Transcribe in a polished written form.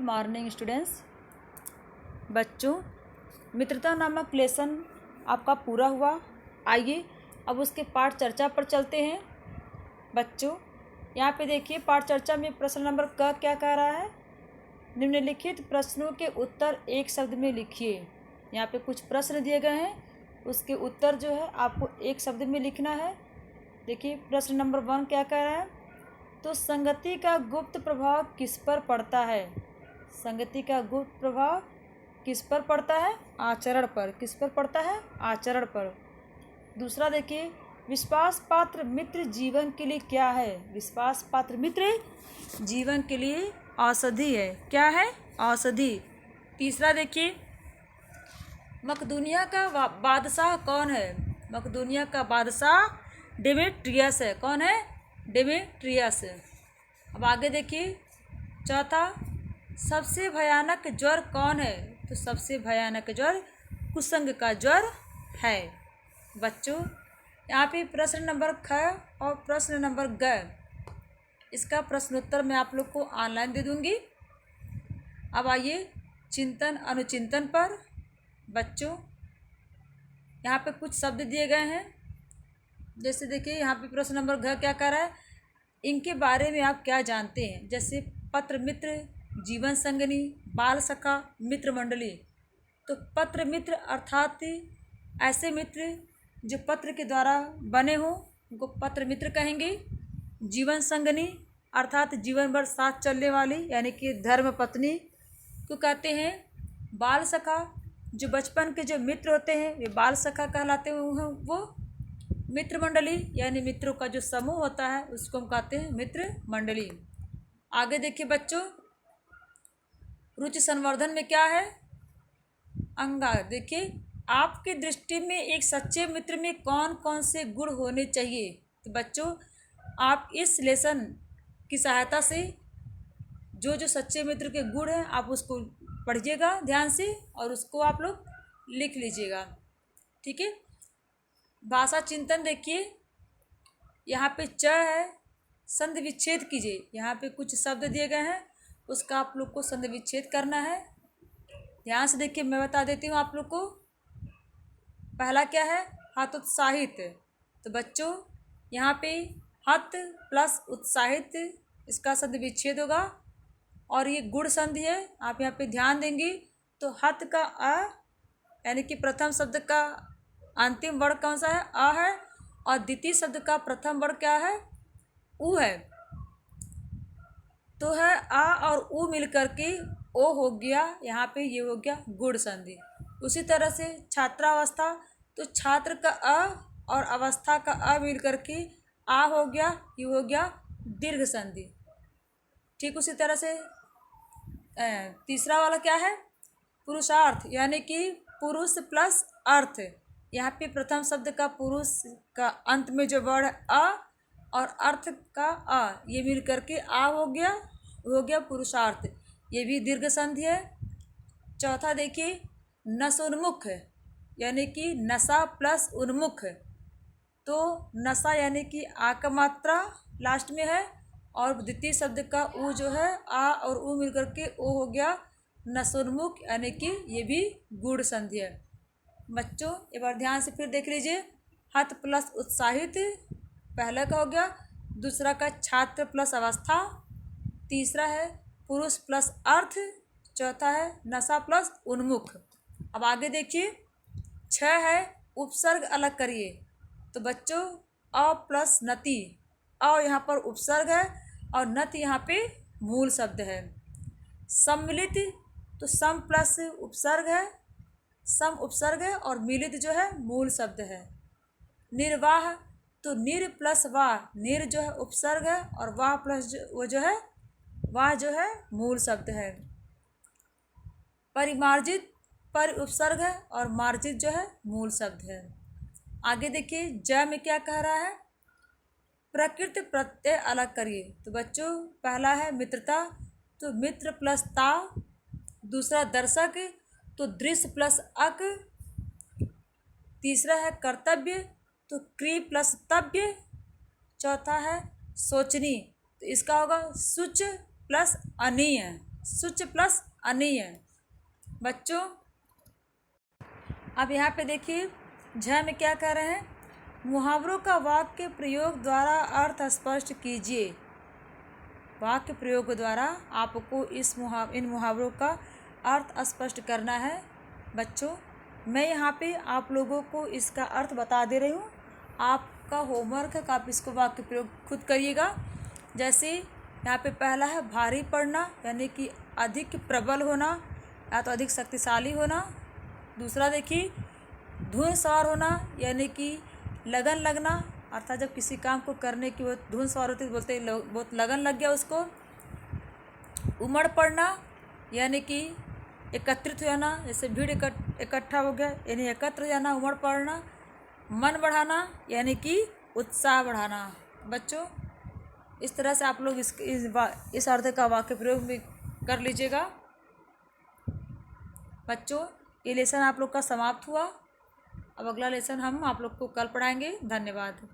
Morning students. बच्चों, मित्रता नामक लेसन आपका पूरा हुआ। आइए अब उसके पाठ चर्चा पर चलते हैं। बच्चों, यहाँ पे देखिए पाठ चर्चा में प्रश्न नंबर क क्या कह रहा है। निम्नलिखित प्रश्नों के उत्तर एक शब्द में लिखिए। यहाँ पे कुछ प्रश्न दिए गए हैं, उसके उत्तर जो है आपको एक शब्द में लिखना है। देखिए प्रश्न नंबर 1 क्या कह रहा है। तो संगति का गुप्त प्रभाव किस पर पड़ता है। संगति का गुप्त प्रभाव किस पर पड़ता है? आचरण पर। किस पर पड़ता है? आचरण पर। दूसरा देखिए, विश्वास पात्र मित्र जीवन के लिए क्या है। विश्वास पात्र मित्र जीवन के लिए औषधि है। क्या है? औषधि। तीसरा देखिए, मकदूनिया का बादशाह कौन है। मकदूनिया का बादशाह डेमेट्रियस है। कौन है? डेमेट्रियस। अब आगे देखिए, चौथा, सबसे भयानक ज्वर कौन है। तो सबसे भयानक ज्वर कुसंग का ज्वर है। बच्चों, यहाँ पे प्रश्न नंबर ख और प्रश्न नंबर ग, इसका प्रश्नोत्तर मैं आप लोग को ऑनलाइन दे दूंगी। अब आइए चिंतन अनुचिंतन पर। बच्चों, यहाँ पे कुछ शब्द दिए गए हैं। जैसे देखिए यहाँ पे प्रश्न नंबर घ क्या कह रहा है, इनके बारे में आप क्या जानते हैं। जैसे पत्र मित्र, जीवन संगनी, बाल सखा, मित्र मंडली। तो पत्र मित्र अर्थात ऐसे मित्र जो पत्र के द्वारा बने हों, उनको पत्र मित्र कहेंगे। जीवन संगनी अर्थात जीवन भर साथ चलने वाली यानी कि धर्म पत्नी को कहते हैं। बाल सखा जो बचपन के जो मित्र होते हैं वे बाल सखा कहलाते हैं। वो मित्र मंडली यानी मित्रों का जो समूह होता है उसको हम कहते हैं मित्र मंडली। आगे देखिए बच्चों, रुचि संवर्धन में क्या है। अंगा देखिए, आपकी दृष्टि में एक सच्चे मित्र में कौन कौन से गुण होने चाहिए। तो बच्चों, आप इस लेसन की सहायता से जो जो सच्चे मित्र के गुण हैं आप उसको पढ़िएगा ध्यान से और उसको आप लोग लिख लीजिएगा। ठीक है। भाषा चिंतन देखिए, यहाँ पे च है, संधि विच्छेद कीजिए। यहाँ पे कुछ शब्द दिए गए हैं, उसका आप लोग को संधि विच्छेद करना है। ध्यान से देखिए, मैं बता देती हूँ आप लोग को। पहला क्या है? हतोत्साहित। तो बच्चों, यहाँ पे हत प्लस उत्साहित, इसका संधि विच्छेद होगा और ये गुण संधि है। आप यहाँ पे ध्यान देंगी तो हत का अ यानी कि प्रथम शब्द का अंतिम वर्ण कौन सा है? अ है। और द्वितीय शब्द का प्रथम वर्ण क्या है? उ है। तो है आ और उ मिलकर के ओ हो गया। यहाँ पे ये हो गया गुण संधि। उसी तरह से छात्रावस्था, तो छात्र का अ और अवस्था का अ मिलकर के आ हो गया, ये हो गया दीर्घ संधि। ठीक उसी तरह से तीसरा वाला क्या है? पुरुषार्थ यानी कि पुरुष प्लस अर्थ। यहाँ पे प्रथम शब्द का पुरुष का अंत में जो वर्ण अ और अर्थ का अ, ये मिल करके आ हो गया पुरुषार्थ। ये भी दीर्घ संधि है। चौथा देखिए, नशोन्मुख यानी कि नशा प्लस उन्मुख। तो नशा यानी कि आ का मात्रा लास्ट में है और द्वितीय शब्द का उ जो है आ और उ मिल करके ओ हो गया नशोन्मुख यानी कि ये भी गुण संधि है। बच्चों, एक बार ध्यान से फिर देख लीजिए। हत प्लस उत्साहित पहला का हो गया, दूसरा का छात्र प्लस अवस्था, तीसरा है पुरुष प्लस अर्थ, चौथा है नशा प्लस उन्मुख। अब आगे देखिए, 6 है उपसर्ग अलग करिए। तो बच्चों, अ प्लस नति, अ यहाँ पर उपसर्ग है और नत यहाँ पे मूल शब्द है। सम्मिलित, तो सम प्लस उपसर्ग है, सम उपसर्ग है और मिलित जो है मूल शब्द है। निर्वाह, तो निर प्लस वाह, निर जो है उपसर्ग है और वाह प्लस वो जो है वाह जो है मूल शब्द है। परिमार्जित, पर उपसर्ग है और मार्जित जो है मूल शब्द है। आगे देखिए, ज में क्या कह रहा है? प्रकृति प्रत्यय अलग करिए। तो बच्चों, पहला है मित्रता, तो मित्र प्लस ता, दूसरा दर्शक, तो दृश्य प्लस अक, तीसरा है कर्तव्य, तो क्रि प्लस तव्य, चौथा है सोचनी, तो इसका होगा सुच प्लस अनीय। सुच प्लस अनि है। बच्चों अब यहाँ पे देखिए झ में क्या कह रहे हैं, मुहावरों का वाक्य प्रयोग द्वारा अर्थ स्पष्ट कीजिए। वाक्य प्रयोग द्वारा आपको इन मुहावरों का अर्थ स्पष्ट करना है। बच्चों मैं यहाँ पे आप लोगों को इसका अर्थ बता दे रही हूँ, आपका होमवर्क है कि आप इसको वाक्य प्रयोग खुद करिएगा। जैसे यहाँ पे पहला है भारी पड़ना, यानी कि अधिक प्रबल होना या तो अधिक शक्तिशाली होना। दूसरा देखिए धुन सवार होना, यानी कि लगन लगना, अर्थात जब किसी काम को करने की वो धुन सवार होती है, बोलते बहुत लगन लग गया उसको। उमड़ पड़ना, यानी कि एकत्रित हो जाना, जैसे भीड़ इकट्ठा हो गया यानी एकत्र हो जाना, उमड़ पड़ना। मन बढ़ाना, यानी कि उत्साह बढ़ाना। बच्चों इस तरह से आप लोग इस अर्थ का वाक्य प्रयोग भी कर लीजिएगा। बच्चों ये लेसन आप लोग का समाप्त हुआ। अब अगला लेसन हम आप लोग को कल पढ़ाएंगे। धन्यवाद।